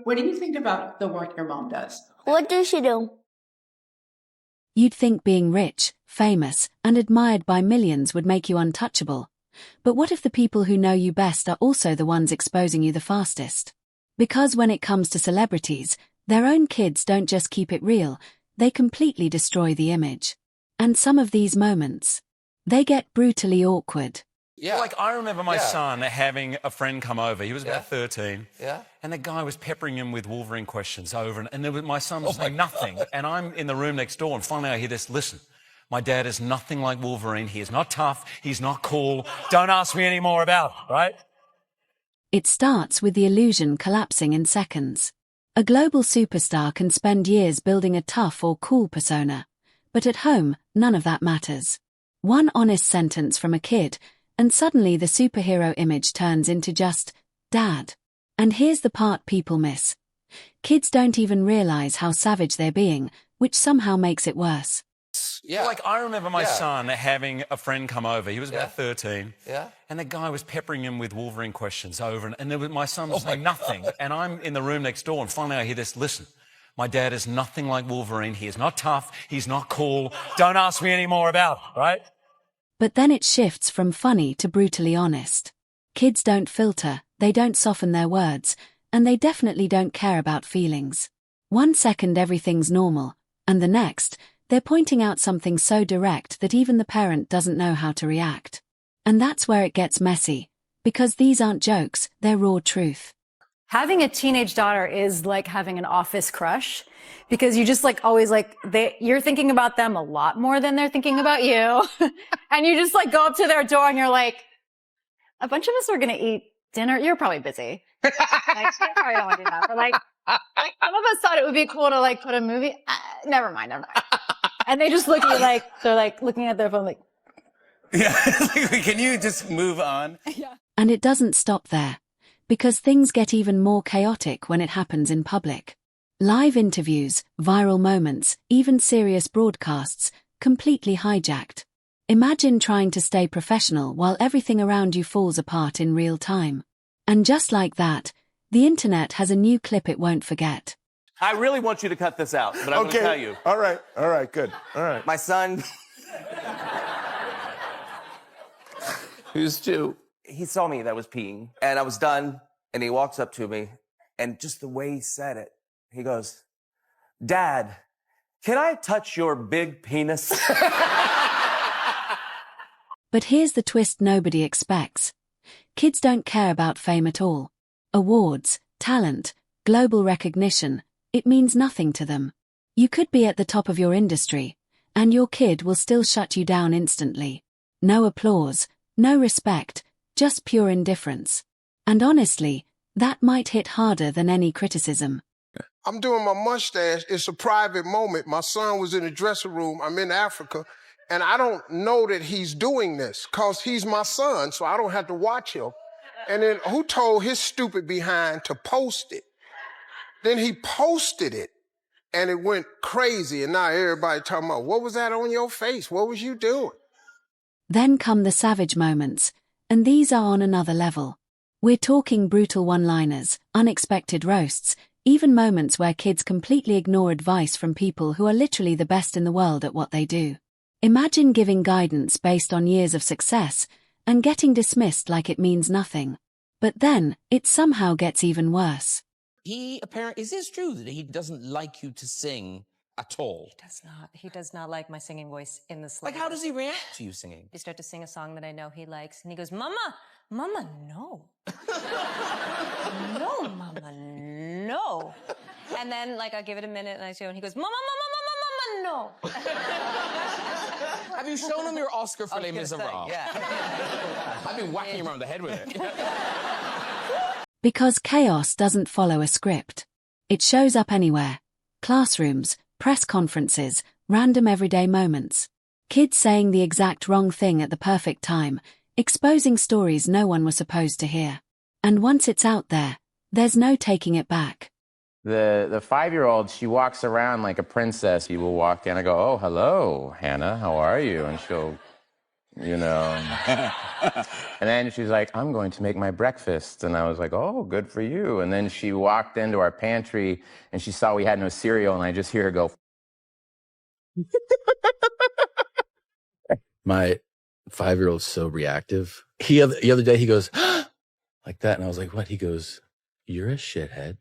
What do you think about the work your mom does? What does she do? You'd think being rich, famous, and admired by millions would make you untouchable. But what if the people who know you best are also the ones exposing you the fastest? Because when it comes to celebrities, their own kids don't just keep it real, they completely destroy the image. And some of these moments, they get brutally awkward. Yeah. Like, I remember my son having a friend come over. He was about 13. Yeah. And the guy was peppering him with Wolverine questions over and there was, my son was saying nothing. And I'm in the room next door and finally I hear this, listen, my dad is nothing like Wolverine. He is not tough. He's not cool. Don't ask me any more about it, right? It starts with the illusion collapsing in seconds. A global superstar can spend years building a tough or cool persona. But at home, none of that matters. One honest sentence from a kid, and suddenly the superhero image turns into just, Dad. And here's the part people miss. Kids don't even realize how savage they're being, which somehow makes it worse. Yeah. Like, I remember my son having a friend come over. He was about 13. Yeah. And the guy was peppering him with Wolverine questions over and there was, my son was saying nothing. And I'm in the room next door and finally I hear this, listen, my dad is nothing like Wolverine. He is not tough. He's not cool. Don't ask me any more about it, right? But then it shifts from funny to brutally honest. Kids don't filter, they don't soften their words, and they definitely don't care about feelings. 1 second everything's normal, and the next, they're pointing out something so direct that even the parent doesn't know how to react. And that's where it gets messy, because these aren't jokes, they're raw truth. Having a teenage daughter is like having an office crush, because you just like always like you're thinking about them a lot more than they're thinking about you. And you just like go up to their door and you're like, a bunch of us are going to eat dinner. You're probably busy. Like, you probably don't want to do that. But like some of us thought it would be cool to like put a movie. Never mind. And they just look at you like, they're like looking at their phone like. Yeah. Can you just move on? Yeah. And it doesn't stop there. Because things get even more chaotic when it happens in public. Live interviews, viral moments, even serious broadcasts, completely hijacked. Imagine trying to stay professional while everything around you falls apart in real time. And just like that, the internet has a new clip it won't forget. I really want you to cut this out, but I'm going to tell you. All right, good. All right. My son, Who's two? he saw me that I was peeing, and I was done, and he walks up to me, and just the way he said it, he goes, Dad, can I touch your big penis? But here's the twist nobody expects. Kids don't care about fame at all. Awards, talent, global recognition, it means nothing to them. You could be at the top of your industry, and your kid will still shut you down instantly. No applause, no respect, just pure indifference. And honestly, that might hit harder than any criticism. I'm doing my mustache. It's a private moment. My son was in the dressing room. I'm in Africa. And I don't know that he's doing this because he's my son, so I don't have to watch him. And then who told his stupid behind to post it? Then he posted it, and it went crazy. And now everybody talking about, what was that on your face? What was you doing? Then come the savage moments, and these are on another level. We're talking brutal one-liners, unexpected roasts, even moments where kids completely ignore advice from people who are literally the best in the world at what they do. Imagine giving guidance based on years of success and getting dismissed like it means nothing. But then, it somehow gets even worse. Is this true that he doesn't like you to sing at all? He does not like my singing voice in the slightest. Like, how does he react to you singing? You start to sing a song that I know he likes, and he goes, Mama, no. No, Mama, no. And then, like, I give it a minute, and I go, and he goes, Mama, no. Have you shown him your Oscar for Les Miserables? Yeah. I've been whacking him around the head with it. Because chaos doesn't follow a script. It shows up anywhere. Classrooms, press conferences, random everyday moments. Kids saying the exact wrong thing at the perfect time, exposing stories no one was supposed to hear. And once it's out there, there's no taking it back. The 5-year-old, she walks around like a princess. You will walk in and go, oh, hello, Hannah, how are you? And she'll you know. And then she's like, I'm going to make my breakfast. And I was like, oh, good for you. And then she walked into our pantry and she saw we had no cereal, and I just hear her go. My 5-year-old's so reactive. The other day he goes, like that. And I was like, what? He goes, you're a shithead.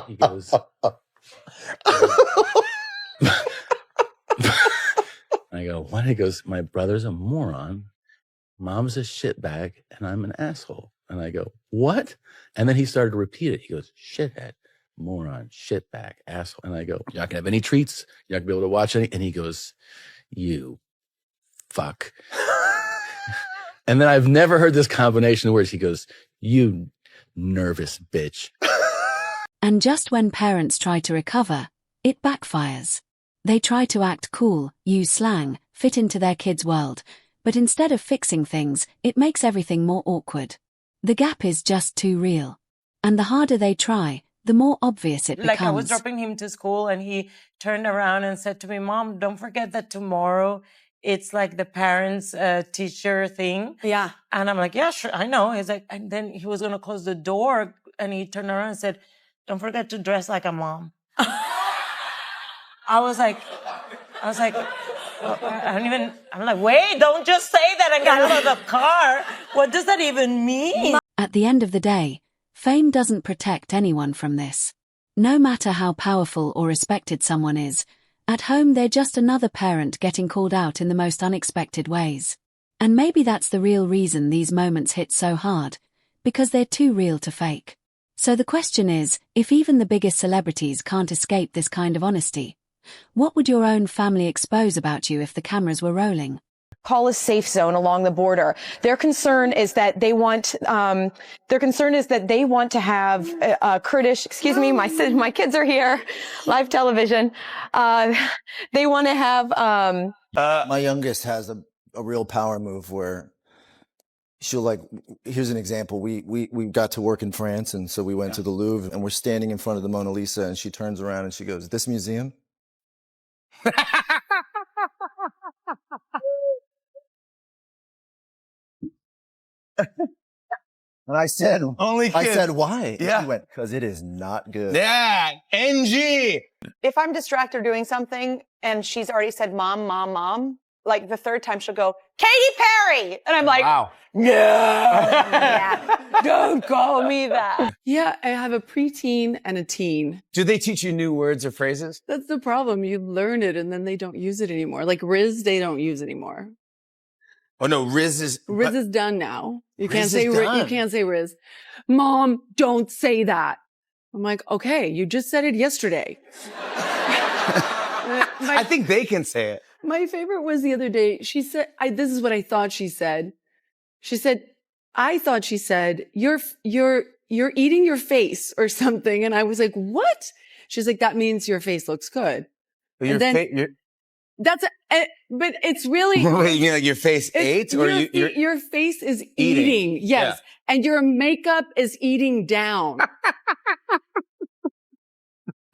He goes, I go, what? He goes, my brother's a moron, mom's a shitbag, and I'm an asshole. And I go, what? And then he started to repeat it. He goes, shithead, moron, shitbag, asshole. And I go, you're not gonna have any treats. You're not gonna be able to watch any. And he goes, you fuck. And then I've never heard this combination of words. He goes, you nervous bitch. And just when parents try to recover, it backfires. They try to act cool, use slang, fit into their kids' world, but instead of fixing things, it makes everything more awkward. The gap is just too real. And the harder they try, the more obvious it becomes. Like I was dropping him to school and he turned around and said to me, Mom, don't forget that tomorrow it's like the parents teacher thing. Yeah. And I'm like, yeah, sure, I know. He's like, and then he was going to close the door and he turned around and said, don't forget to dress like a mom. I was like, I'm like, wait, don't just say that and get out of the car. What does that even mean? At the end of the day, fame doesn't protect anyone from this. No matter how powerful or respected someone is, at home they're just another parent getting called out in the most unexpected ways. And maybe that's the real reason these moments hit so hard, because they're too real to fake. So the question is, if even the biggest celebrities can't escape this kind of honesty, what would your own family expose about you if the cameras were rolling? Call a safe zone along the border. Their concern is that they want, to have Kurdish, excuse me, my kids are here, live television. They want to have, my youngest has a real power move where she'll like, here's an example. We got to work in France, and so we went to the Louvre, and we're standing in front of the Mona Lisa, and she turns around and she goes, this museum? And I said, I said, why? Yeah. He went, because it is not good. Yeah, NG. if I'm distracted or doing something and she's already said mom, mom, mom, like the third time she'll go, Katy Perry. And I'm like, Wow. no, yeah, don't call me that. Yeah, I have a preteen and a teen. Do they teach you new words or phrases? That's the problem. You learn it and then they don't use it anymore. Like Riz, they don't use anymore. Oh no, Riz is done now. You Riz can't is say done. you can't say Riz. Mom, don't say that. I'm like, okay, you just said it yesterday. I think they can say it. My favorite was the other day. She said, this is what I thought she said. She said, I thought she said, you're eating your face or something. And I was like, what? She's like, that means your face looks good. But and then but it's really. Wait, you mean like your face ate or your face is eating. Yes. Yeah. And your makeup is eating down.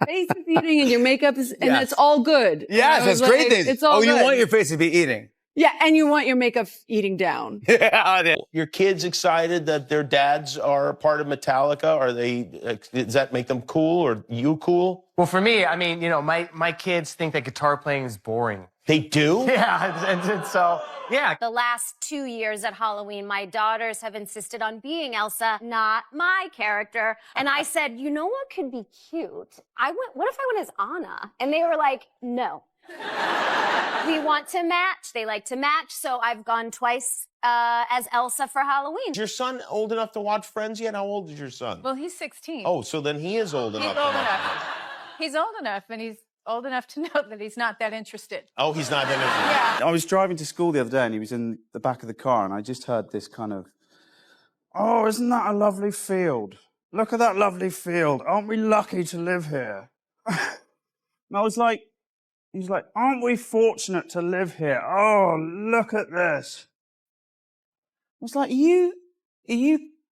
Face is eating and your makeup is, and it's all good. Yes, that's great things. It's all good. You want your face to be eating. Yeah, and you want your makeup eating down. Yeah. Your kids excited that their dads are part of Metallica? Are they? Does that make them cool, or you cool? Well, for me, I mean, you know, my kids think that guitar playing is boring. They do? Yeah, and so, yeah. The last 2 years at Halloween, my daughters have insisted on being Elsa, not my character. And I said, you know what could be cute? What if I went as Anna? And they were like, no. We want to match. They like to match. So I've gone twice as Elsa for Halloween. Is your son old enough to watch Friends yet? How old is your son? Well, he's 16. Oh, so then he is old enough. He's old enough. He's old enough, and he's old enough to know that he's not that interested. Oh, he's not that interested. Yeah. I was driving to school the other day, and he was in the back of the car, and I just heard this kind of, oh, isn't that a lovely field? Look at that lovely field. Aren't we lucky to live here? And I was like, he's like, aren't we fortunate to live here? Oh, look at this. I was like, are you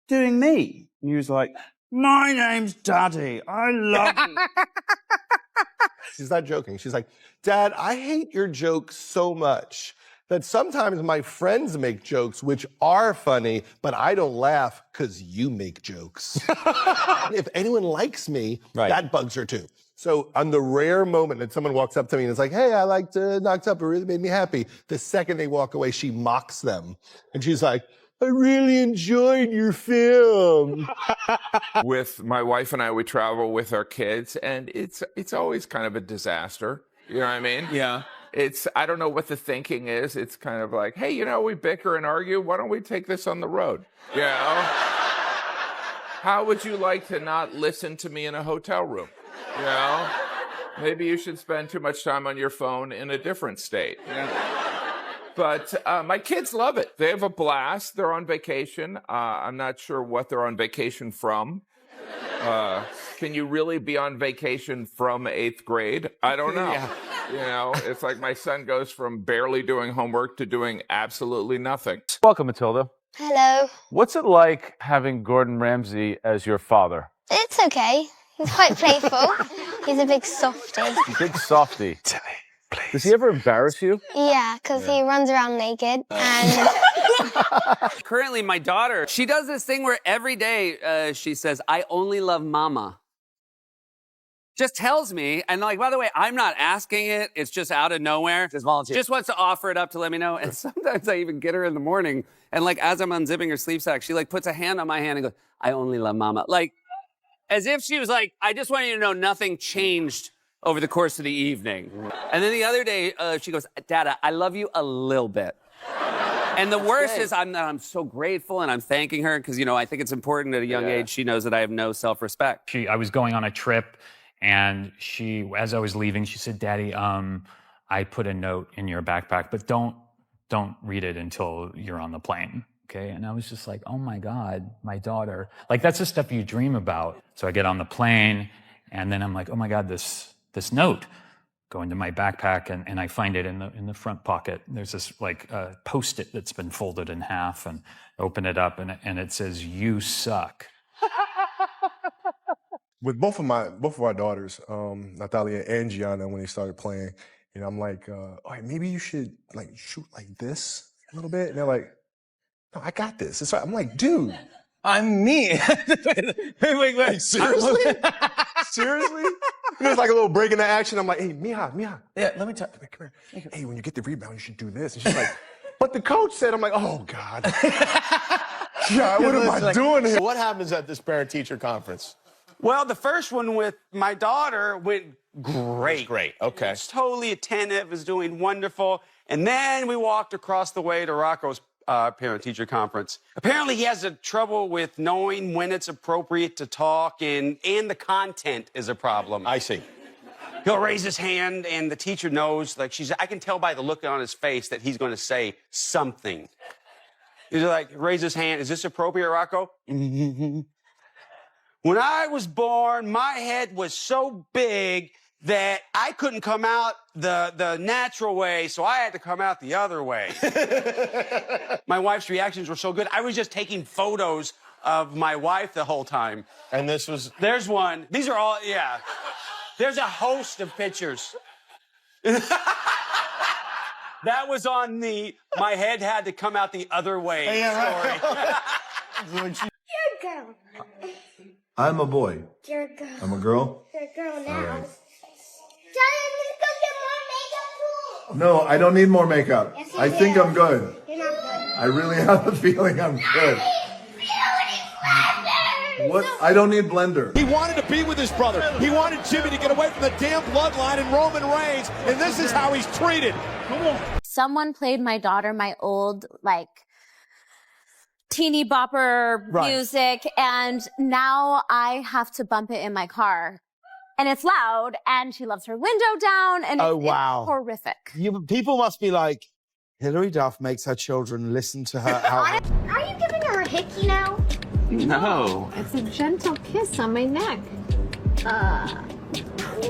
doing me? And he was like, my name's Daddy. I love you. she's not joking. She's like, Dad, I hate your jokes so much that sometimes my friends make jokes which are funny, but I don't laugh because you make jokes. If anyone likes me, that bugs her too. So on the rare moment that someone walks up to me and is like, hey, I liked Knocked Up, it really made me happy. The second they walk away, she mocks them. And she's like, I really enjoyed your film. With my wife and I, we travel with our kids, and it's always kind of a disaster. You know what I mean? Yeah. I don't know what the thinking is. It's kind of like, hey, we bicker and argue. Why don't we take this on the road? You know? How would you like to not listen to me in a hotel room? You know? Maybe you should spend too much time on your phone in a different state. But my kids love it. They have a blast. They're on vacation. I'm not sure what they're on vacation from. Can you really be on vacation from 8th grade? I don't know. Yeah. It's like my son goes from barely doing homework to doing absolutely nothing. Welcome, Matilda. Hello. What's it like having Gordon Ramsay as your father? It's okay. He's quite playful. He's a big softie. Big softy. Does he ever embarrass you? Yeah, because he runs around naked and... Currently, my daughter, she does this thing where every day she says, I only love mama. Just tells me, and like, by the way, I'm not asking it. It's just out of nowhere. Just volunteer. Just wants to offer it up to let me know. And sometimes I even get her in the morning, and like, as I'm unzipping her sleep sack, she like puts a hand on my hand and goes, I only love mama. Like, as if she was like, I just want you to know nothing changed over the course of the evening. And then the other day, she goes, Dada, I love you a little bit. And the worst is I'm so grateful, and I'm thanking her because, I think it's important at a young age she knows that I have no self-respect. I was going on a trip, and as I was leaving, she said, Daddy, I put a note in your backpack, but don't read it until you're on the plane. Okay. And I was just like, oh my God, my daughter. Like, that's the stuff you dream about. So I get on the plane, and then I'm like, oh my God, this note. Go into my backpack, and I find it in the front pocket. There's this Post-it that's been folded in half, and open it up, and it says, you suck. With both of our daughters, Natalia and Gianna, when they started playing, I'm like, all right, maybe you should like shoot like this a little bit. And they're like, no, I got this. It's right. I'm like, dude, I'm me. wait. Seriously? Seriously? And there's like a little break in the action. I'm like, hey, Mija, yeah, let me tell you, come here. Hey, when you get the rebound, you should do this. And she's like, but the coach said, I'm like, oh God. God, what am I doing here? What happens at this parent-teacher conference? Well, the first one with my daughter went great. Great, okay. Was totally attentive, was doing wonderful. And then we walked across the way to Rocco's parent-teacher conference. Apparently, he has trouble with knowing when it's appropriate to talk, and the content is a problem. I see. He'll raise his hand, and the teacher knows, like, I can tell by the look on his face that he's going to say something. He's like, raise his hand. Is this appropriate, Rocco? Mm-hmm. When I was born, my head was so big that I couldn't come out the natural way, so I had to come out the other way. My wife's reactions were so good. I was just taking photos of my wife the whole time. And this was... There's one. These are all, yeah. There's a host of pictures. That was on my head had to come out the other way story. You're a girl. I'm a boy. You're a girl. I'm a girl? You're a girl now. All right. Daddy, I'm gonna go get more makeup too. No, I don't need more makeup. Yes, I think I'm good. You're not good. I really have a feeling I'm good. What? I don't need blender. He wanted to be with his brother. He wanted Jimmy to get away from the damn bloodline and Roman Reigns, and this is how he's treated. Come on. Someone played my daughter my old, teeny bopper music, and now I have to bump it in my car. And it's loud, and she loves her window down, and it's horrific. People must be like, Hilary Duff makes her children listen to her. Are you giving her a hickey now? No. It's a gentle kiss on my neck.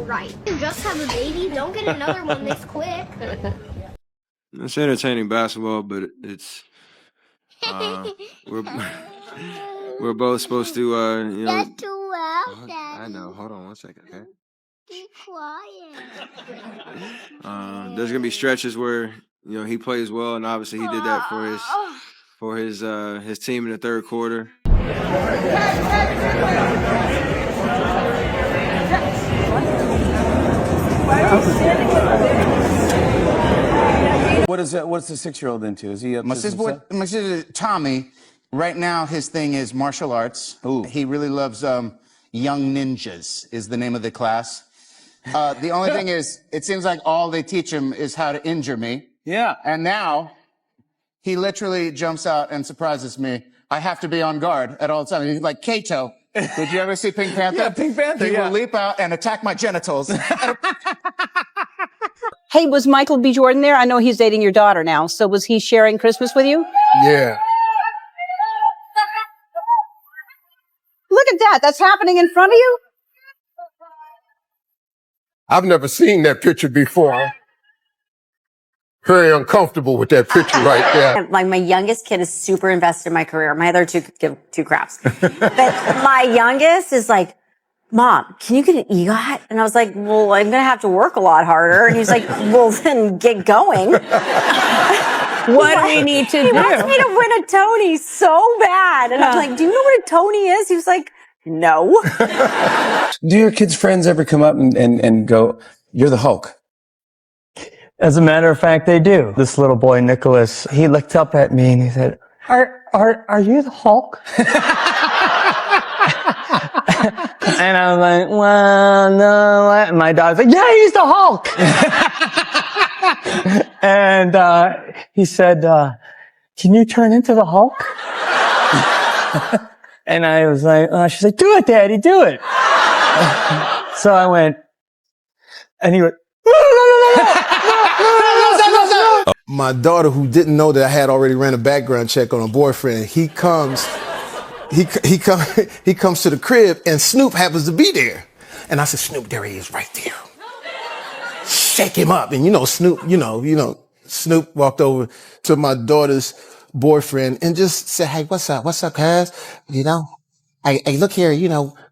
Right. You just have a baby. Don't get another one this quick. It's entertaining basketball, but it's we're both supposed to That's too loud, Daddy. I know. Hold on one second, okay? Be quiet. There's gonna be stretches where he plays well, and obviously he did that for his team in the third quarter. What's the 6-year-old into? Is he up My to some sister, stuff? my sister Tommy, right now his thing is martial arts. Ooh. He really loves Young Ninjas is the name of the class. The only thing is, it seems like all they teach him is how to injure me. Yeah. And now he literally jumps out and surprises me. I have to be on guard at all times. He's like Kato. Did you ever see Pink Panther? Yeah, Pink Panther, He yeah. will leap out and attack my genitals. Hey, was Michael B. Jordan there? I know he's dating your daughter now. So was he sharing Christmas with you? Yeah. Look at that. That's happening in front of you? I've never seen that picture before. Very uncomfortable with that picture right there. Like my youngest kid is super invested in my career. My other two could give two craps. But my youngest is like, Mom, can you get an EGOT? And I was like, well, I'm going to have to work a lot harder. And he's like, well, then get going. What do we need to do? He wants me to win a Tony so bad. And I'm like, do you know what a Tony is? He was like, no. Do your kids' friends ever come up and go, "You're the Hulk"? As a matter of fact, they do. This little boy, Nicholas, he looked up at me and he said, Are you the Hulk? And I was like, well, no. And my dog's like, yeah, he's the Hulk. And he said, can you turn into the Hulk? And I was like, she's like, do it, Daddy, do it. So I went, and he went, My daughter, who didn't know that I had already ran a background check on a boyfriend, he comes to the crib and Snoop happens to be there. And I said, Snoop, there he is right there. Shake him up. And Snoop, Snoop walked over to my daughter's boyfriend and just said, hey, what's up? What's up, cuz? Hey, look here,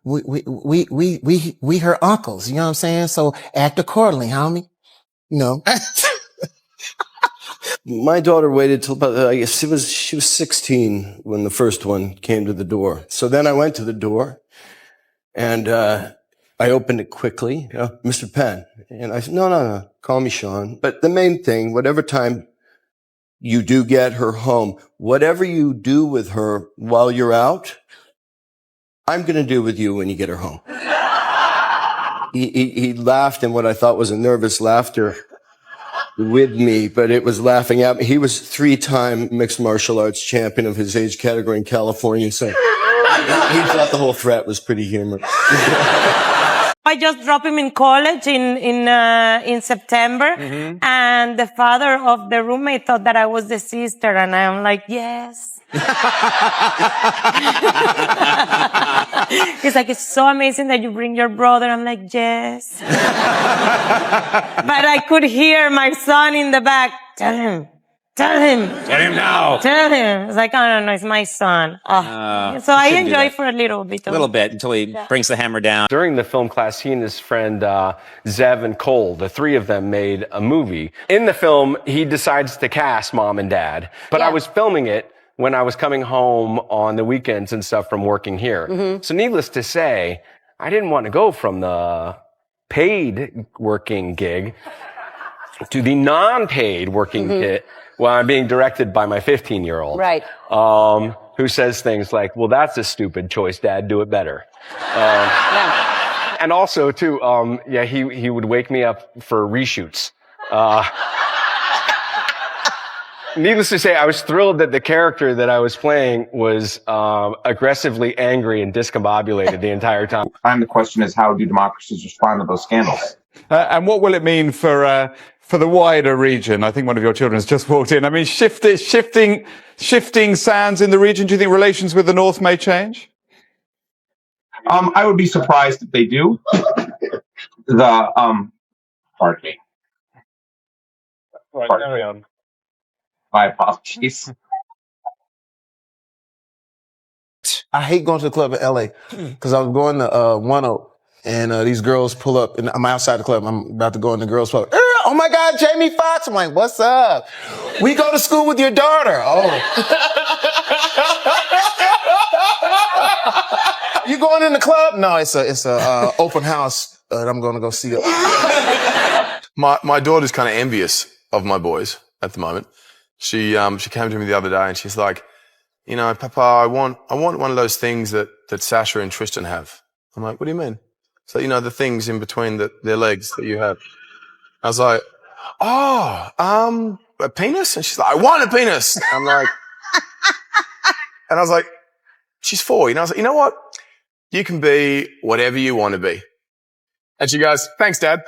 we her uncles, you know what I'm saying? So act accordingly, homie. My daughter waited till about, I guess she was 16 when the first one came to the door. So then I went to the door and I opened it quickly, Mr. Penn. And I said, no, call me Sean. But the main thing, whatever time you do get her home, whatever you do with her while you're out, I'm going to do with you when you get her home. He laughed in what I thought was a nervous laughter with me, but it was laughing at me. He was 3-time mixed martial arts champion of his age category in California, so he thought the whole threat was pretty humorous. I just dropped him in college in September, and the father of the roommate thought that I was the sister, and I'm like, yes. He's like, it's so amazing that you bring your brother. I'm like, yes. But I could hear my son in the back, tell him. Tell him now. Tell him. It's like, oh, no, it's my son. Oh. So I enjoy it for a little bit. A little bit until he brings the hammer down. During the film class, he and his friend Zev and Cole, the three of them, made a movie. In the film, he decides to cast mom and dad. But I was filming it when I was coming home on the weekends and stuff from working here. So needless to say, I didn't want to go from the paid working gig to the non-paid working gig while I'm being directed by my 15-year-old. Right. Who says things like, well, that's a stupid choice, Dad, do it better. And also, too, he would wake me up for reshoots. Needless to say, I was thrilled that the character that I was playing was aggressively angry and discombobulated the entire time. And the question is, how do democracies respond to those scandals? And what will it mean for the wider region? I think one of your children has just walked in. I mean, shifting sands in the region. Do you think relations with the North may change? I would be surprised if they do. Pardon me. Right, carry on. My apologies. I hate going to the club in LA because I was going to One Oak And these girls pull up, and I'm outside the club. I'm about to go in the girls' club. Oh my God, Jamie Foxx! I'm like, what's up? We go to school with your daughter. Oh. You going in the club? No, it's a open house that I'm going to go see. My daughter's kind of envious of my boys at the moment. She came to me the other day and she's like, you know, Papa, I want one of those things that Sasha and Tristan have. I'm like, what do you mean? So, you know, the things in between their legs that you have. I was like, oh, a penis? And she's like, I want a penis. I'm like, and I was like, she's 4. You know, I was like, you know what? You can be whatever you want to be. And she goes, thanks, Dad.